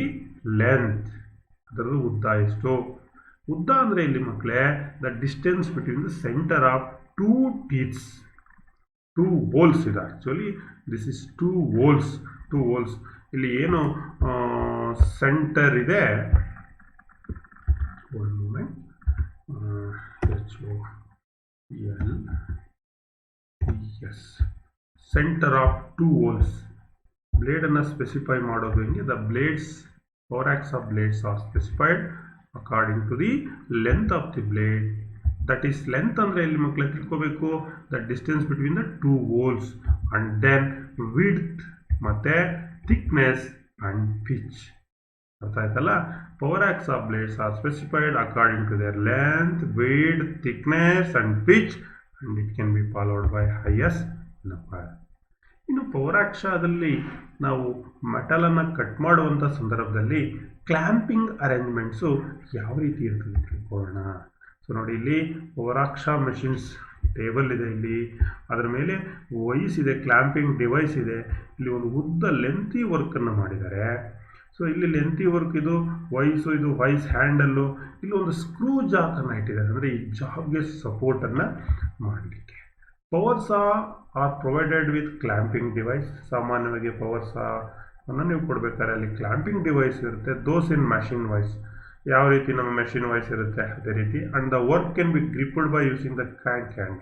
length. ಅದರದ್ದು ಉದ್ದ ಎಷ್ಟು? ಉದ್ದ ಅಂದರೆ ಇಲ್ಲಿ ಮಕ್ಕಳೇ the distance between the centre of two teeths. Two holes ಇದೆ actually, this is two holes. ಇಲ್ಲಿ ಏನು ಸೆಂಟರ್ ಇದೆ, ಒಂದು moment, centre of two holes. ಬ್ಲೇಡನ್ನು ಸ್ಪೆಸಿಫೈ ಮಾಡೋದು ಹೆಂಗೆ? The blades, power hacksaw blades are specified according to the length of the blade. That is length ಅಂದರೆ ಇಲ್ಲಿ ಮಕ್ಕಳೇ ತಿಳ್ಕೋಬೇಕು, the distance between the two holes, and then width ಮತ್ತು thickness and pitch. ಅರ್ಥ ಆಯ್ತಲ್ಲ? Power hacksaw blades are specified according to their length, width, thickness and pitch, and it can be followed by highest number. ಇನ್ನು power ಆಕ್ಸಾದಲ್ಲಿ ನಾವು ಮೆಟಲನ್ನು cut ಮಾಡುವಂಥ ಸಂದರ್ಭದಲ್ಲಿ clamping arrangements ಯಾವ ರೀತಿ ಇರ್ತದೆ ತಿಳ್ಕೊಳ್ಳೋಣ. ಸೊ ನೋಡಿ, ಇಲ್ಲಿ ಪವರ್ ಆಕ್ಸಾ ಮೆಷಿನ್ಸ್ ಟೇಬಲ್ ಇದೆ, ಇಲ್ಲಿ ಅದರ ಮೇಲೆ ವೈಸ್ ಇದೆ, ಕ್ಲ್ಯಾಂಪಿಂಗ್ ಡಿವೈಸ್ ಇದೆ. ಇಲ್ಲಿ ಒಂದು ಉದ್ದ ಲೆಂತಿ ವರ್ಕನ್ನು ಮಾಡಿದ್ದಾರೆ. ಸೊ ಇಲ್ಲಿ ಲೆಂತಿ ವರ್ಕ್, ಇದು ವೈಸು, ಇದು ವೈಸ್ ಹ್ಯಾಂಡಲ್ಲು. ಇಲ್ಲಿ ಒಂದು ಸ್ಕ್ರೂ ಜಾಕನ್ನು ಇಟ್ಟಿದ್ದಾರೆ, ಅಂದರೆ ಈ ಜಾಬ್ಗೆ ಸಪೋರ್ಟನ್ನು ಮಾಡಲಿಕ್ಕೆ. Power saw R provided with clamping device. ಸಾಮಾನ್ಯವಾಗಿ ಪವರ್ ಸಾ ಅನ್ನು ನೀವು ಕೊಡಬೇಕಾದ್ರೆ ಅಲ್ಲಿ ಕ್ಲ್ಯಾಂಪಿಂಗ್ ಡಿವೈಸ್ ಇರುತ್ತೆ. ದೋಸ್ ಇನ್ ಮ್ಯಾಷಿನ್ ವಾಯ್ಸ್, ಯಾವ ರೀತಿ ನಮ್ಮ ಮೆಷಿನ್ ವಾಯ್ಸ್ ಇರುತ್ತೆ ಅದೇ ರೀತಿ. And the work can be gripped by using the crank hand.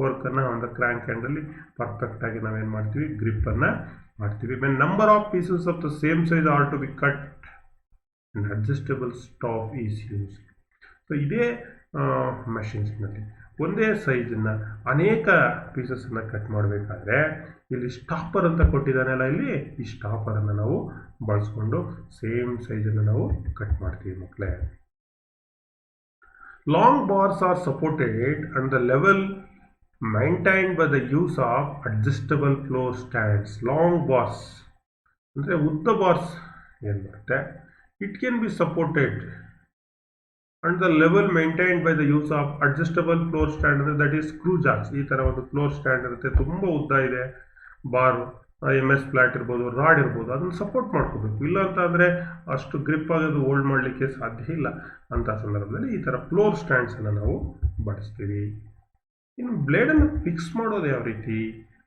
ವರ್ಕನ್ನು ಒಂದು ಕ್ರ್ಯಾಂಕ್ ಹ್ಯಾಂಡಲ್ಲಿ ಪರ್ಫೆಕ್ಟಾಗಿ ನಾವೇನು ಮಾಡ್ತೀವಿ, ಗ್ರಿಪ್ಪನ್ನು ಮಾಡ್ತೀವಿ. When number of pieces of the same size are to be cut and adjustable stop is use. So ಇದೇ ಮೆಷಿನ್ಸ್ನಲ್ಲಿ ಒಂದೇ ಸೈಜನ್ನು ಅನೇಕ ಪೀಸಸನ್ನು ಕಟ್ ಮಾಡಬೇಕಾದ್ರೆ ಇಲ್ಲಿ ಸ್ಟಾಪರ್ ಅಂತ ಕೊಟ್ಟಿದ್ದಾನಲ್ಲ, ಇಲ್ಲಿ ಈ ಸ್ಟಾಪರನ್ನು ನಾವು ಬಳಸ್ಕೊಂಡು ಸೇಮ್ ಸೈಜನ್ನು ನಾವು ಕಟ್ ಮಾಡ್ತೀವಿ ಮಕ್ಕಳೇ. Long bars are supported and the level maintained by the use of adjustable floor stands. Long bars ಅಂದರೆ ಉದ್ದ ಬಾರ್ಸ್ ಏನು ಮಾಡುತ್ತೆ, it can be supported and the level maintained by the use of adjustable floor stand. ಅಂದರೆ that is screw jacks. ಈ ಥರ ಒಂದು floor stand ಇರುತ್ತೆ, ತುಂಬ ಉದ್ದ ಇದೆ, ಬಾರು MS ಫ್ಲಾಟ್ ಇರ್ಬೋದು, ರಾಡ್ ಇರ್ಬೋದು, ಅದನ್ನು ಸಪೋರ್ಟ್ ಮಾಡ್ಕೋಬೇಕು. ಇಲ್ಲ ಅಂತ ಅಂದರೆ ಅಷ್ಟು ಗ್ರಿಪ್ ಆಗೋದು ಹೋಲ್ಡ್ ಮಾಡಲಿಕ್ಕೆ ಸಾಧ್ಯ ಇಲ್ಲ. ಅಂಥ ಸಂದರ್ಭದಲ್ಲಿ ಈ ಥರ ಫ್ಲೋರ್ ಸ್ಟ್ಯಾಂಡ್ಸನ್ನು ನಾವು ಬಳಸ್ತೀವಿ. ಇನ್ನು ಬ್ಲೇಡನ್ನು ಫಿಕ್ಸ್ ಮಾಡೋದು ಯಾವ ರೀತಿ?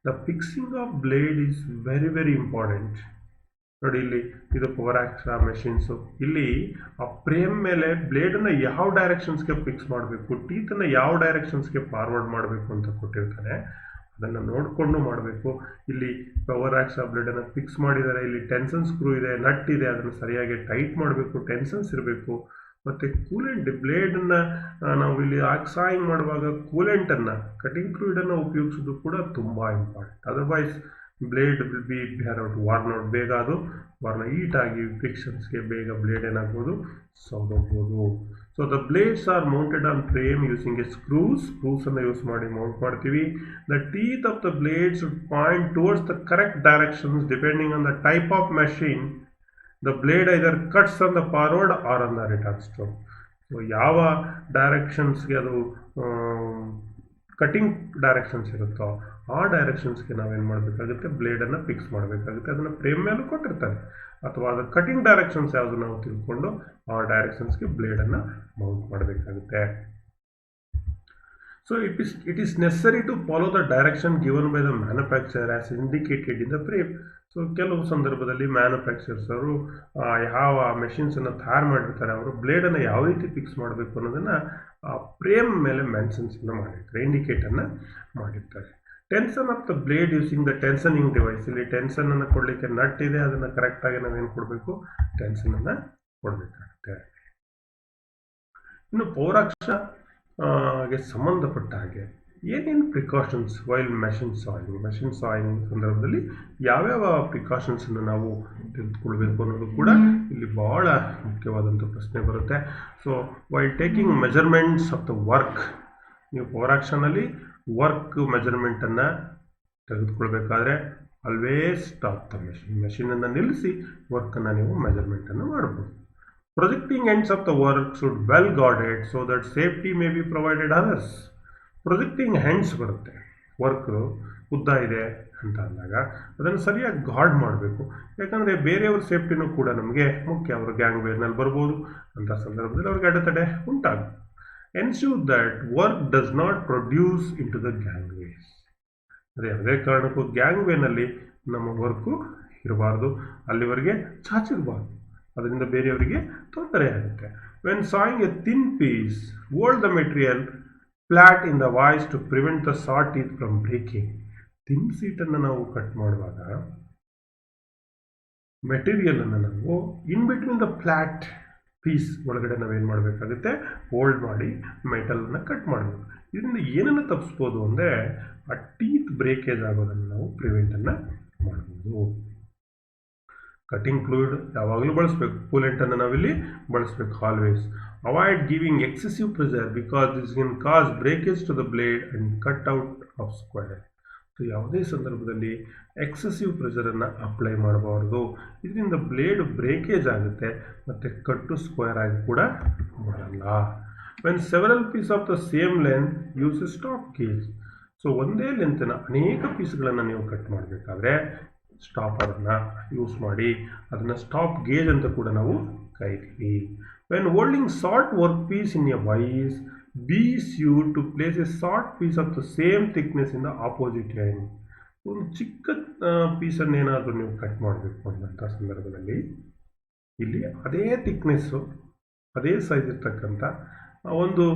The fixing of blade is very very important. ನೋಡಿ, ಇಲ್ಲಿ ಇದು ಪವರ್ ಆಕ್ಸಾ ಮೆಷಿನ್ಸು. ಇಲ್ಲಿ ಆ ಫ್ರೇಮ್ ಮೇಲೆ ಬ್ಲೇಡನ್ನು ಯಾವ ಡೈರೆಕ್ಷನ್ಸ್ಗೆ ಫಿಕ್ಸ್ ಮಾಡಬೇಕು, ಟೀತನ್ನು ಯಾವ ಡೈರೆಕ್ಷನ್ಸ್ಗೆ ಫಾರ್ವರ್ಡ್ ಮಾಡಬೇಕು ಅಂತ ಕೊಟ್ಟಿರ್ತಾನೆ, ಅದನ್ನು ನೋಡಿಕೊಂಡು ಮಾಡಬೇಕು. ಇಲ್ಲಿ ಪವರ್ ಆಕ್ಸಾ ಬ್ಲೇಡನ್ನು ಫಿಕ್ಸ್ ಮಾಡಿದ್ದಾರೆ, ಇಲ್ಲಿ ಟೆನ್ಷನ್ ಸ್ಕ್ರೂ ಇದೆ, ನಟ್ ಇದೆ, ಅದನ್ನು ಸರಿಯಾಗಿ ಟೈಟ್ ಮಾಡಬೇಕು, ಟೆನ್ಷನ್ಸ್ ಇರಬೇಕು. ಮತ್ತು ಕೂಲೆಂಟ್, ಬ್ಲೇಡನ್ನು ನಾವು ಇಲ್ಲಿ ಆಕ್ಸಾಯಿಂಗ್ ಮಾಡುವಾಗ ಕೂಲೆಂಟನ್ನು, ಕಟಿಂಗ್ ಫ್ಲೂಯಿಡನ್ನು ಉಪಯೋಗಿಸೋದು ಕೂಡ ತುಂಬ important. Otherwise blade will be worn out, ಬೇಗ ಅದು ಹೀಟ್ ಆಗಿ ಫ್ರಿಕ್ಷನ್ಸ್ಗೆ ಬೇಗ ಬ್ಲೇಡ್ ಏನಾಗ್ಬೋದು, ಸೌದೋಗ್ಬೋದು. So the blades are mounted on frame using a ಸ್ಕ್ರೂಸನ್ನು ಯೂಸ್ ಮಾಡಿ ಮೌಂಟ್ ಮಾಡ್ತೀವಿ. The teeth of the blade should point towards the correct directions depending on the type of machine. The blade either cuts on the forward or on the return stroke. So ಯಾವ ಡೈರೆಕ್ಷನ್ಸ್ಗೆ ಅದು cutting directions ಇರುತ್ತೋ ಆ ಡೈರೆಕ್ಷನ್ಸ್ಗೆ ನಾವೇನು ಮಾಡಬೇಕಾಗುತ್ತೆ, ಬ್ಲೇಡನ್ನು fix ಮಾಡಬೇಕಾಗುತ್ತೆ. ಅದನ್ನು frame ಮೇಲೂ ಕೊಟ್ಟಿರ್ತಾರೆ, ಅಥವಾ ಅದರ ಕಟಿಂಗ್ ಡೈರೆಕ್ಷನ್ಸ್ ಯಾವುದು ನಾವು ತಿಳ್ಕೊಂಡು ಆ ಡೈರೆಕ್ಷನ್ಸ್ಗೆ ಬ್ಲೇಡನ್ನು ಮೌಂಟ್ ಮಾಡಬೇಕಾಗುತ್ತೆ. So it is necessary to follow the direction given by the manufacturer as indicated in the frame. So ಕೆಲವು ಸಂದರ್ಭದಲ್ಲಿ ಮ್ಯಾನುಫ್ಯಾಕ್ಚರರ್ಸ್ ಅವರು ಯಾವ ಮೆಷಿನ್ಸನ್ನು ತಯಾರು ಮಾಡಿರ್ತಾರೆ ಅವರು ಬ್ಲೇಡನ್ನು ಯಾವ ರೀತಿ ಫಿಕ್ಸ್ ಮಾಡಬೇಕು ಅನ್ನೋದನ್ನು ಆ ಫ್ರೇಮ್ ಮೇಲೆ ಮೆನ್ಷನ್ಸನ್ನು ಮಾಡಿರ್ತಾರೆ, ಇಂಡಿಕೇಟನ್ನು ಮಾಡಿರ್ತಾರೆ. Tension of the blade using the tensioning device. ಇಲ್ಲಿ ಟೆನ್ಷನನ್ನು ಕೊಡಲಿಕ್ಕೆ ನಟ್ ಇದೆ, ಅದನ್ನು ಕರೆಕ್ಟಾಗಿ ನಾವೇನು ಕೊಡಬೇಕು, ಟೆನ್ಷನನ್ನು ಕೊಡಬೇಕಾಗುತ್ತೆ. ಇನ್ನು ಪೌರಾಕ್ಷಗೆ ಸಂಬಂಧಪಟ್ಟ ಹಾಗೆ ಏನೇನು ಪ್ರಿಕಾಷನ್ಸ್ ವೈಲ್ ಮೆಷಿನ್ ಸಾಯಿಂಗ್ ಸಂದರ್ಭದಲ್ಲಿ ಯಾವ್ಯಾವ ಪ್ರಿಕಾಷನ್ಸನ್ನು ನಾವು ತೆಗೆದುಕೊಳ್ಬೇಕು ಅನ್ನೋದು ಕೂಡ ಇಲ್ಲಿ ಬಹಳ ಮುಖ್ಯವಾದಂಥ ಪ್ರಶ್ನೆ ಬರುತ್ತೆ. So while taking measurements of the work, ನೀವು ಪೌರಾಕ್ಷನಲ್ಲಿ ವರ್ಕ್ ಮೆಜರ್ಮೆಂಟನ್ನು ತೆಗೆದುಕೊಳ್ಬೇಕಾದ್ರೆ ಆಲ್ವೇಸ್ ಸ್ಟಾಪ್ ದ ಮೆಷಿನನ್ನು ನಿಲ್ಲಿಸಿ ವರ್ಕನ್ನು ನೀವು ಮೆಜರ್ಮೆಂಟನ್ನು ಮಾಡ್ಬೋದು. Projecting ends of the work should well guarded so that safety may be provided others. Projecting hands ಬರುತ್ತೆ, ವರ್ಕ್ ಉದ್ದ ಇದೆ ಅಂತ ಅಂದಾಗ ಅದನ್ನು ಸರಿಯಾಗಿ ಗಾರ್ಡ್ ಮಾಡಬೇಕು. ಯಾಕಂದರೆ ಬೇರೆಯವ್ರ ಸೇಫ್ಟಿನೂ ಕೂಡ ನಮಗೆ ಮುಖ್ಯ. ಅವರು ಗ್ಯಾಂಗ್ ವೇರ್ನಲ್ಲಿ ಬರ್ಬೋದು, ಅಂಥ ಸಂದರ್ಭದಲ್ಲಿ ಅವ್ರಿಗೆ ಅಡೆತಡೆ ಉಂಟಾಗುತ್ತೆ. Ensure that work does not produce in to the gangways. ಅದೇ ಯಾವುದೇ ಕಾರಣಕ್ಕೂ ಗ್ಯಾಂಗ್ ವೇನಲ್ಲಿ ನಮ್ಮ ವರ್ಕು ಇರಬಾರ್ದು, ಅಲ್ಲಿವರೆಗೆ ಚಾಚಿರಬಾರ್ದು, ಅದರಿಂದ ಬೇರೆಯವರಿಗೆ ತೊಂದರೆ ಆಗುತ್ತೆ. When sawing a thin piece, hold the material flat in the vice to prevent the saw teeth from breaking. Thin ಸೀಟನ್ನು ನಾವು ಕಟ್ ಮಾಡುವಾಗ ಮೆಟೀರಿಯಲನ್ನು ನಾವು in between the flat piece ಒಳಗಡೆ ನಾವೇನು ಮಾಡಬೇಕಾಗುತ್ತೆ, ಹೋಲ್ಡ್ ಮಾಡಿ ಮೆಟಲನ್ನು ಕಟ್ ಮಾಡಬೇಕು. ಇದರಿಂದ ಏನನ್ನು ತಪ್ಪಿಸ್ಬೋದು ಅಂದರೆ ಆ ಟೀತ್ ಬ್ರೇಕೇಜ್ ಆಗೋದನ್ನು ನಾವು ಪ್ರಿವೆಂಟನ್ನು ಮಾಡ್ಬೋದು. ಕಟಿಂಗ್ ಫ್ಲೂಯಿಡ್ ಯಾವಾಗಲೂ ಬಳಸಬೇಕು, ಕೂಲೆಂಟನ್ನು ನಾವಿಲ್ಲಿ ಬಳಸಬೇಕು always. Avoid giving excessive pressure because this can cause breakage to the blade and cut out of square. So ಯಾವುದೇ ಸಂದರ್ಭದಲ್ಲಿ ಎಕ್ಸೆಸಿವ್ ಪ್ರೆಷರನ್ನು ಅಪ್ಲೈ ಮಾಡಬಾರ್ದು, ಇದರಿಂದ ಬ್ಲೇಡ್ ಬ್ರೇಕೇಜ್ ಆಗುತ್ತೆ ಮತ್ತು ಕಟ್ಟು ಸ್ಕ್ವೇರ್ ಆಗಿ ಕೂಡ ಬರಲ್ಲ. When several piece of the same length use a stop gauge. So ಒಂದೇ ಲೆಂತಿನ ಅನೇಕ ಪೀಸ್ಗಳನ್ನು ನೀವು ಕಟ್ ಮಾಡಬೇಕಾದ್ರೆ ಸ್ಟಾಪರನ್ನು ಯೂಸ್ ಮಾಡಿ, ಅದನ್ನು ಸ್ಟಾಪ್ ಗೇಜ್ ಅಂತ ಕೂಡ ನಾವು ಕರಿತೀವಿ. When holding short work piece in a vice, be sure to place a short piece of the same thickness in the opposite end. ಒಂದು ಚಿಕ್ಕ ಪೀಸನ್ನು ಏನಾದರೂ ನೀವು ಕಟ್ ಮಾಡಬೇಕು ಅನ್ನೋಂಥ ಸಂದರ್ಭದಲ್ಲಿ ಇಲ್ಲಿ ಅದೇ ಥಿಕ್ನೆಸ್ಸು ಅದೇ ಸೈಜ್ ಇರ್ತಕ್ಕಂಥ ಒಂದು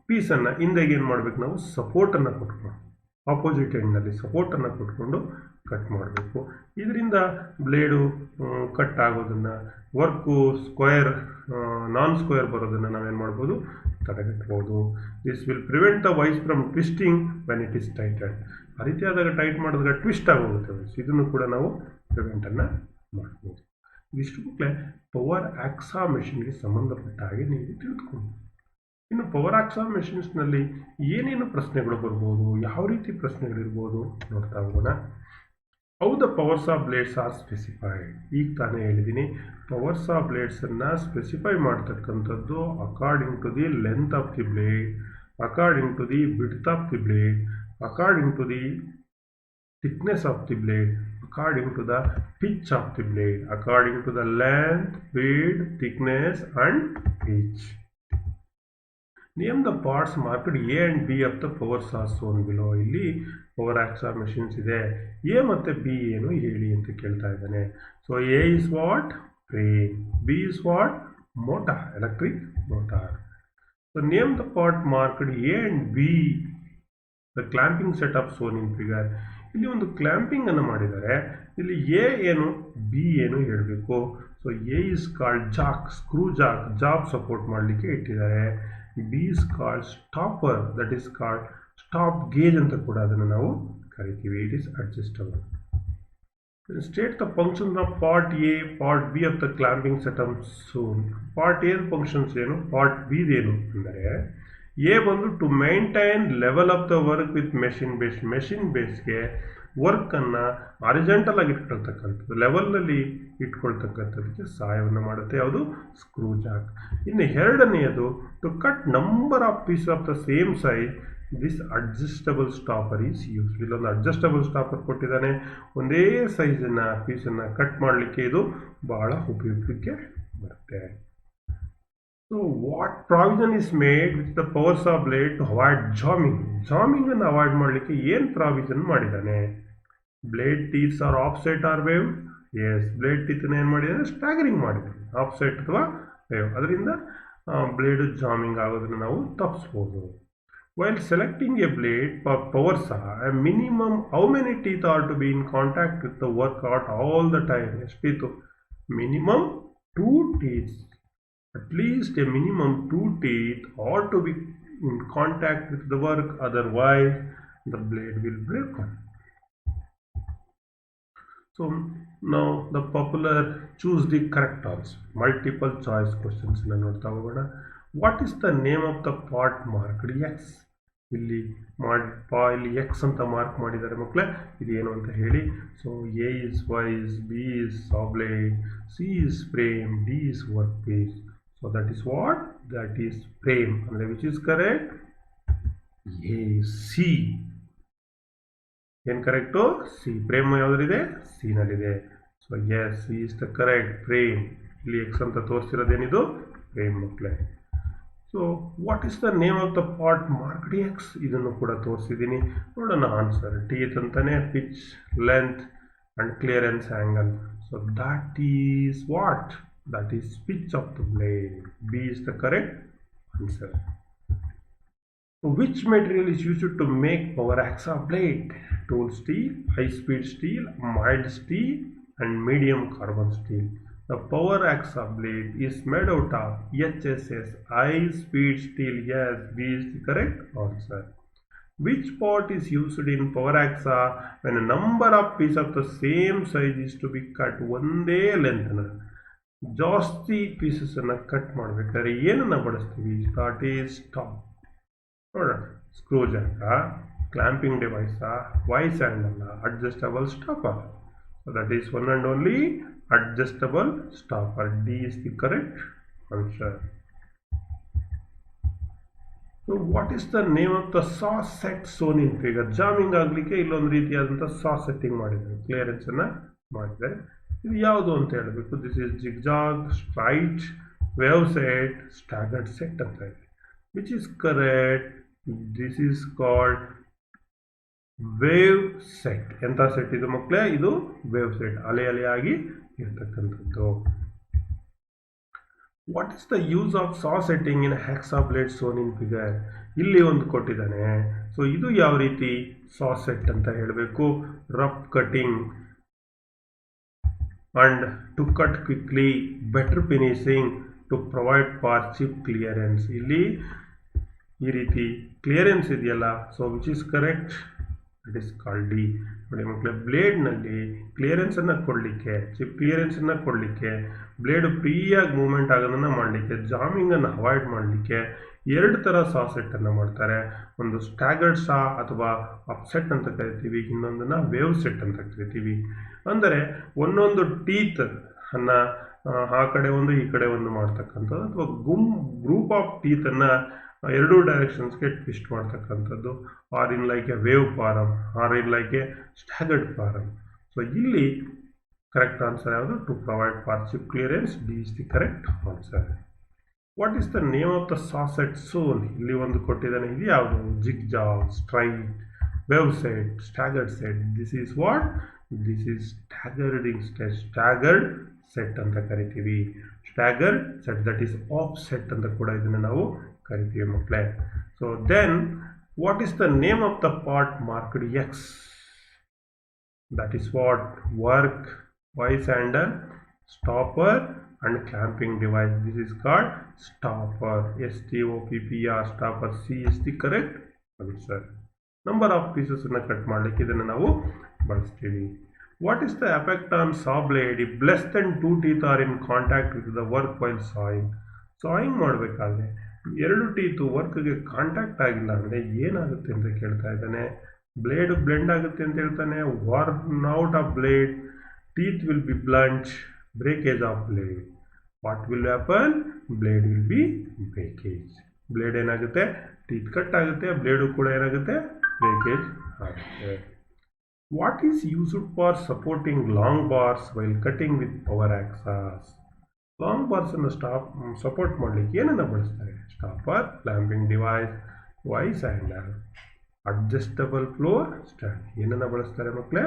ಪೀಸನ್ನು ಹಿಂದೆಗೆ ಏನು ಮಾಡಬೇಕು, ನಾವು ಸಪೋರ್ಟನ್ನು ಕೊಟ್ಕೊಂಡು ಆಪೋಸಿಟ್ ಎಂಡ್ನಲ್ಲಿ ಸಪೋರ್ಟನ್ನು ಕೊಟ್ಕೊಂಡು ಕಟ್ ಮಾಡಬೇಕು. ಇದರಿಂದ ಬ್ಲೇಡು ಕಟ್ ಆಗೋದನ್ನು, ವರ್ಕು ಸ್ಕ್ವೇರ್ ನಾನ್ ಸ್ಕ್ವೇರ್ ಬರೋದನ್ನು ನಾವೇನು ಮಾಡ್ಬೋದು, ತಡೆಗಟ್ಟಬಹುದು. This will prevent the vice from twisting when it is tighted. ಆ ರೀತಿಯಾದಾಗ ಟೈಟ್ ಮಾಡಿದ್ರೆ ಟ್ವಿಸ್ಟ್ ಆಗೋಗುತ್ತೆ ವೈಸ್, ಇದನ್ನು ಕೂಡ ನಾವು ಪ್ರಿವೆಂಟನ್ನು ಮಾಡ್ಬೋದು. ಇದಿಷ್ಟು ಮಕ್ಕಳೇ ಪವರ್ ಆಕ್ಸಾ ಮೆಷಿನ್ಗೆ ಸಂಬಂಧಪಟ್ಟ ಹಾಗೆ ನೀವು ತಿಳಿದುಕೊಂಡು. ಇನ್ನು ಪವರ್ ಆಕ್ಸಾ ಮೆಷಿನ್ಸ್ನಲ್ಲಿ ಏನೇನು ಪ್ರಶ್ನೆಗಳು ಬರ್ಬೋದು, ಯಾವ ರೀತಿ ಪ್ರಶ್ನೆಗಳಿರ್ಬೋದು ನೋಡ್ತಾ ಹೋಗೋಣ. How the powers of blades are specified. ಈಗ ತಾನೇ ಹೇಳಿದ್ದೀನಿ, ಪವರ್ಸ್ ಆಫ್ ಬ್ಲೇಡ್ಸನ್ನು ಸ್ಪೆಸಿಫೈ ಮಾಡ್ತಕ್ಕಂಥದ್ದು according to the length of the blade, according to the width of the blade, according to the thickness of the blade, according to the pitch of the blade, according to the length, width, thickness and pitch. Name the parts marked A and B of the power source shown below. ಇಲ್ಲಿ power hacksaw machines ಇದೆ, A ಮತ್ತು B ಏನು ಹೇಳಿ ಅಂತ ಕೇಳ್ತಾ ಇದ್ದಾನೆ. So A is what, frame, B is what, motor, electric motor. So name the part marked A and B, the clamping set of shown in figure. ಇಲ್ಲಿ ಒಂದು clamping ಅನ್ನು ಮಾಡಿದ್ದಾರೆ, ಇಲ್ಲಿ ಎ ಏನು ಬಿ ಏನು ಹೇಳಬೇಕು. So A is called Jack, screw Jack, job support ಮಾಡಲಿಕ್ಕೆ ಇಟ್ಟಿದ್ದಾರೆ. B is called stopper, that is called stop gauge ಅಂತ ಕೂಡ ಅದನ್ನು ನಾವು ಕರಿತೀವಿ. It is adjustable. State the functions of part A, part B of the clamping setup soon. Part A functions ಏನು, part B ಏನು ಅಂದರೆ ಎ ಬಂದು to maintain level of the work with machine ಬೇಸ್ಗೆ ವರ್ಕನ್ನು ಹಾರಿಜಾಂಟಲ್ ಆಗಿ ಇಟ್ಕೊಳ್ತಕ್ಕಂಥದ್ದು, ಲೆವೆಲ್ನಲ್ಲಿ ಇಟ್ಕೊಳ್ತಕ್ಕಂಥದ್ದಕ್ಕೆ ಸಹಾಯವನ್ನು ಮಾಡುತ್ತೆ. ಯಾವುದು, ಸ್ಕ್ರೂ ಜಾಕ್. ಇನ್ನು ಎರಡನೆಯದು to cut number of piece of the same size, this adjustable stopper is use. ಇಲ್ಲೊಂದು ಅಡ್ಜಸ್ಟಬಲ್ ಸ್ಟಾಪರ್ ಕೊಟ್ಟಿದ್ದಾನೆ, ಒಂದೇ ಸೈಜನ್ನು ಪೀಸನ್ನು ಕಟ್ ಮಾಡಲಿಕ್ಕೆ ಇದು ಬಹಳ ಉಪಯುಕ್ತಕ್ಕೆ ಬರುತ್ತೆ. So what provision is made with the power saw blade to avoid ಜಾಮಿಂಗನ್ನು ಅವಾಯ್ಡ್ ಮಾಡಲಿಕ್ಕೆ ಏನು ಪ್ರಾವಿಷನ್ ಮಾಡಿದ್ದಾನೆ? Blade teeths are offset or wave. Yes, blade ಟೀತನ್ನು ಏನು ಮಾಡಿದ್ದಾನೆ, ಸ್ಟ್ಯಾಗರಿಂಗ್ ಮಾಡಿದ್ದಾನೆ, ಆಫ್ಸೆಟ್ ಅಥವಾ ವೇವ್. ಅದರಿಂದ ಬ್ಲೇಡ್ ಜಾಮಿಂಗ್ ಆಗೋದನ್ನು ನಾವು ತಪ್ಪಿಸ್ಬೋದು. While selecting a blade for power saw, a minimum how many teeth are to be in contact with the workout all the time? Eshtitu minimum 2 teeth. At least a minimum 2 teeth ought to be in contact with the work, otherwise the blade will break off. So now the popular choose the correct answer. Multiple choice questions na nodta hogona. What is the name of the part marked X? ಇಲ್ಲಿ X ಅಂತ mark ಮಾಡಿದ್ದಾರೆ ಮಕ್ಕಳೇ, ಇದೇನು ಅಂತ ಹೇಳಿ. So A is vice, B is saw blade, C is frame, D is work piece. So that is what, that is frame. ಅಂದರೆ which is correct? A C. ಏನು correct? C. Frame ಯಾವುದರಿದೆ? ಸಿನಲ್ಲಿದೆ. So yes, C is the correct frame. ಇಲ್ಲಿ X ಅಂತ ತೋರಿಸಿರೋದೇನಿದು? Frame ಮಕ್ಕಳೇ. So what is the name of the part marked X? ಇದನ್ನು ಕೂಡ ತೋರಿಸಿದ್ದೀನಿ, ನೋಡೋಣ ಆನ್ಸರ್. ಟೀತ್ ಅಂತಾನೆ, pitch, length and clearance angle. So that is what? That is pitch of the blade. B is the correct answer. Which material is used to make power axa blade? Tool steel, high speed steel, mild steel and medium carbon steel. The power axa blade is made out of HSS, high speed steel. Yes, B is the correct answer. Which part is used in power axa when a number of pieces of the same size is to be cut? ಒಂದೇ ಲೆಂತ್ನ ಜಾಸ್ತಿ ಪೀಸಸನ್ನು cut ಮಾಡಬೇಕಾದ್ರೆ ಏನನ್ನು ಬಳಸ್ತೀವಿ? That is top. ನೋಡೋಣ, screw jack, clamping device, vice handle, adjustable stopper. So that is one and only adjustable stopper. D is the correct answer. So what is the name of the saw set shown in figure? Jamming ಆಗಲಿಕ್ಕೆ ಇಲ್ಲೊಂದು ರೀತಿಯಾದಂಥ ಸಾ setting ಮಾಡಿದ್ದಾರೆ, clearance ಅನ್ನು ಮಾಡಿದ್ದಾರೆ. ಇದು ಯಾವುದು ಅಂತ ಹೇಳಬೇಕು? This is zigzag, straight, wave set, staggered set ಅಂತ ಇದೆ. Which is correct? This is called wave set. ಎಂಥ ಸೆಟ್ ಇದು ಮಕ್ಕಳೇ? ಇದು ವೇವ್ ಸೆಟ್, ಅಲೆಯಾಗಿ ಇರ್ತಕ್ಕಂಥದ್ದು. What is the use of saw setting in hacksaw blade shown in figure? ಇಲ್ಲಿ ಒಂದು ಕೊಟ್ಟಿದ್ದಾನೆ. ಸೊ ಇದು ಯಾವ ರೀತಿ ಸಾ ಸೆಟ್ ಅಂತ ಹೇಳಬೇಕು? Rough cutting and to cut quickly, better finishing, to provide for chip clearance. ಇಲ್ಲಿ ಈ ರೀತಿ ಕ್ಲಿಯರೆನ್ಸ್ ಇದೆಯಲ್ಲ, so which is correct? It is called D. ನೋಡಿ ಮಕ್ಕಳೇ, ಬ್ಲೇಡ್ನಲ್ಲಿ ಕ್ಲಿಯರೆನ್ಸನ್ನು ಕೊಡಲಿಕ್ಕೆ, ಚಿಪ್ ಕ್ಲಿಯರೆನ್ಸನ್ನು ಕೊಡಲಿಕ್ಕೆ, ಬ್ಲೇಡು ಫ್ರೀಯಾಗಿ ಮೂವ್ಮೆಂಟ್ ಆಗೋದನ್ನು ಮಾಡಲಿಕ್ಕೆ, ಜಾಮಿಂಗನ್ನು ಅವಾಯ್ಡ್ ಮಾಡಲಿಕ್ಕೆ ಎರಡು ಥರ ಸಾ ಸೆಟ್ಟನ್ನು ಮಾಡ್ತಾರೆ. ಒಂದು ಸ್ಟ್ಯಾಗರ್ಡ್ ಸಾ ಅಥವಾ ಅಪ್ಸೆಟ್ ಅಂತ ಕರಿತೀವಿ, ಇನ್ನೊಂದನ್ನು ವೇವ್ ಸೆಟ್ ಅಂತ ಕರಿತೀವಿ. ಅಂದರೆ ಒಂದೊಂದು ಟೀತ್ ಅನ್ನು ಆ ಕಡೆ ಒಂದು ಈ ಕಡೆ ಒಂದು ಮಾಡ್ತಕ್ಕಂಥದ್ದು, ಅಥವಾ ಗ್ರೂಪ್ ಆಫ್ ಟೀತನ್ನು ಎರಡೂ ಡೈರೆಕ್ಷನ್ಸ್ಗೆ ಟ್ವಿಸ್ಟ್ ಮಾಡ್ತಕ್ಕಂಥದ್ದು. Or in like a wave form, or in like a staggered form. So ಇಲ್ಲಿ ಕರೆಕ್ಟ್ ಆನ್ಸರ್ ಯಾವುದು? To provide for chip clearance. D is the correct answer. What is the name of the saw set shown? ಇಲ್ಲಿ ಒಂದು ಕೊಟ್ಟಿದ್ದಾನೆ, ಇದು ಯಾವುದು? Zigzag, straight, wave set, staggered set. This is what? This is staggered set ಅಂತ ಕರಿತೀವಿ. Staggered set, that is offset ಅಂತ ಕೂಡ ಇದನ್ನು ನಾವು ಕರಿತೀವಿ ಮಕ್ಕಳೇ. So then what is the name of the part marked X? That is what? Work, vice handle, stopper and clamping device. This is called stopper. STOPPR, stopper. C is the correct answer. Number of pieces ಅನ್ನು cut ಮಾಡಲಿಕ್ಕೆ ಇದನ್ನು ನಾವು ಬಳಸ್ತೀವಿ. What is the effect on saw blade if less than 2 teeth are in contact with the work while sawing? Saying ಮಾಡಬೇಕಾದ್ರೆ 2 ಟೀತು ವರ್ಕ್ಗೆ contact ಆಗಿಲ್ಲ ಅಂದರೆ ಏನಾಗುತ್ತೆ ಅಂತ ಕೇಳ್ತಾ ಇದ್ದಾನೆ. ಬ್ಲೇಡ್ ಬ್ಲೆಂಡ್ ಆಗುತ್ತೆ ಅಂತ ಹೇಳ್ತಾನೆ. Worn out of blade, teeth will be blunt, breakage of blade. What will happen? Blade will B breakage. Blade ಏನಾಗುತ್ತೆ? ಟೀತ್ ಕಟ್ ಆಗುತ್ತೆ, ಬ್ಲೇಡು ಕೂಡ ಏನಾಗುತ್ತೆ? ಬ್ರೇಕೇಜ್ ಆಗುತ್ತೆ. What is used for supporting long bars while cutting with power axes? Long ಬಾರ್ಸನ್ನು support ಮಾಡಲಿಕ್ಕೆ ಏನನ್ನು ಬಳಸ್ತಾರೆ? Stopper, clamping device, vice handle, adjustable floor stand. ಏನನ್ನು ಬಳಸ್ತಾರೆ ಮಕ್ಕಳೇ?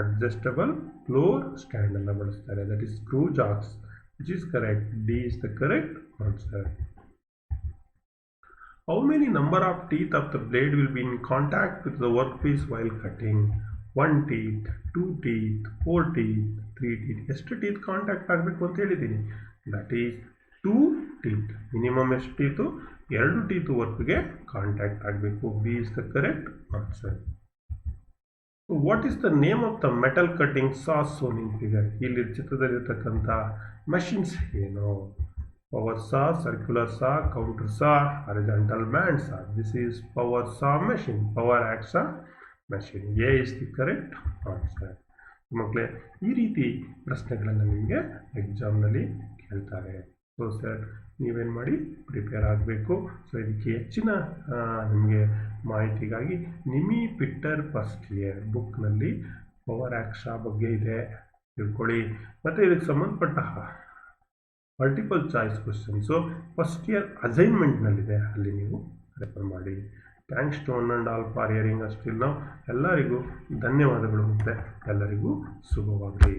ಅಡ್ಜಸ್ಟಬಲ್ ಫ್ಲೋರ್ ಸ್ಟ್ಯಾಂಡನ್ನು ಬಳಸ್ತಾರೆ. That is screw jacks, which is correct. D is the correct answer. How many number of teeth of the blade will be in contact with the workpiece while cutting? 1 teeth, 2 teeth, 4 teeth, 3 teeth. ಎಷ್ಟು teeth contact ಆಗಬೇಕು ಅಂತ ಹೇಳಿದ್ದೀನಿ? That is 2 teeth. Minimum ಎಷ್ಟು ಟೀತು? 2 ಟೀತು ವರ್ಕ್ಗೆ contact ಆಗಬೇಕು. B is the correct answer. What is the name of the metal cutting saw soan in figure? ಇಲ್ಲಿ ಚಿತ್ರದಲ್ಲಿರ್ತಕ್ಕಂಥ machines ಏನು? Power saw, circular saw, counter saw, horizontal band saw. This is power saw machine, power Akzo machine. A is the correct answer. ಮಕ್ಕಳೇ, ಈ ರೀತಿ ಪ್ರಶ್ನೆಗಳನ್ನು ನಿಮಗೆ ಎಕ್ಸಾಮ್ನಲ್ಲಿ ಕೇಳ್ತಾರೆ. So sir, ನೀವೇನು ಮಾಡಿ ಪ್ರಿಪೇರ್ ಆಗಬೇಕು. ಸೊ ಇದಕ್ಕೆ ಹೆಚ್ಚಿನ ನಿಮಗೆ ಮಾಹಿತಿಗಾಗಿ ನಿಮಿ ಪಿಟ್ಟರ್ ಫಸ್ಟ್ ಇಯರ್ ಬುಕ್ನಲ್ಲಿ ಪವರ್ ಆಕ್ಸಾ ಬಗ್ಗೆ ಇದೆ, ತಿಳ್ಕೊಳ್ಳಿ. ಮತ್ತು ಇದಕ್ಕೆ ಸಂಬಂಧಪಟ್ಟ multiple choice questions first year ಅಸೈನ್ಮೆಂಟ್ನಲ್ಲಿದೆ, ಅಲ್ಲಿ ನೀವು ರೆಫರ್ ಮಾಡಿ. Thanks to one and all for hearing us till now. ಎಲ್ಲರಿಗೂ ಧನ್ಯವಾದಗಳು ಮತ್ತು ಎಲ್ಲರಿಗೂ ಶುಭವಾಗಲಿ.